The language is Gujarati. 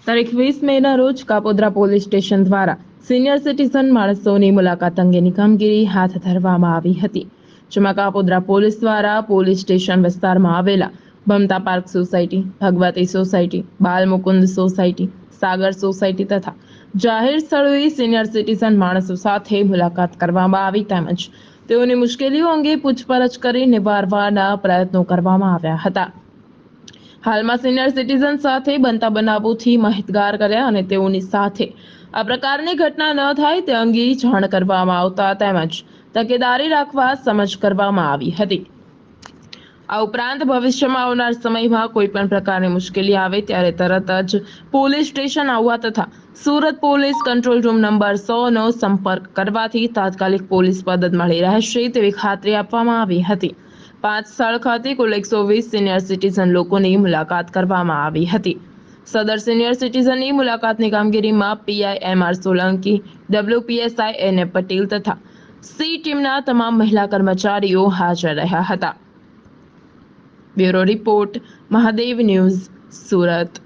તારીખ 20 મેના રોજ કાપોદ્રા પોલીસ સ્ટેશન દ્વારા સિનિયર સિટીઝન માણસોની મુલાકાત અંગેની કામગીરી હાથ ધરવામાં આવી હતી, જેમાં કાપોદ્રા પોલીસ દ્વારા પોલીસ સ્ટેશન વિસ્તારમાં આવેલા મમતા પાર્ક સોસાયટી, ભગવતી સોસાયટી, બાલ મુકુંદ સોસાયટી, સાગર સોસાયટી તથા જાહેર સ્થળોએ સિનિયર સિટીઝન માણસો સાથે મુલાકાત કરવામાં આવી તેમજ તેઓની મુશ્કેલીઓ અંગે પૂછપરછ કરી નિવારવાના પ્રયત્નો કરવામાં આવ્યા હતા। હાલમાં સિનિયર સિટીઝન સાથે બનતા બનાવોથી માહિતગાર કર્યા અને તેઓની સાથે આ પ્રકારની ઘટના ન થાય તે અંગે જાણ કરવામાં આવતા તેમજ તકેદારી રાખવા સમજ કરવામાં આવી હતી। આ ઉપરાંત ભવિષ્યમાં આવનાર સમયમાં કોઈ પણ પ્રકારની મુશ્કેલી આવે ત્યારે તરત જ પોલીસ સ્ટેશન આવવા તથા Surat police control room number 100 નો સંપર્ક કરવાથી તાત્કાલિક પોલીસ મદદ મળી રહેશે તેવી ખાતરી આપવામાં આવી હતી। 5 સ્થળ ખાતે કુલ 120 સિનિયર સિટીઝન લોકોની મુલાકાત કરવામાં આવી હતી। સદર સિનિયર સિટીઝનની મુલાકાતની કામગીરીમાં પીઆઈ એમઆર સોલંકી, ડબ્લ્યુપીએસઆઈ એને પટેલ તથા સી ટીમના તમામ મહિલા કર્મચારીઓ હાજર રહ્યા હતા। Bureau report, Mahadev news, Surat.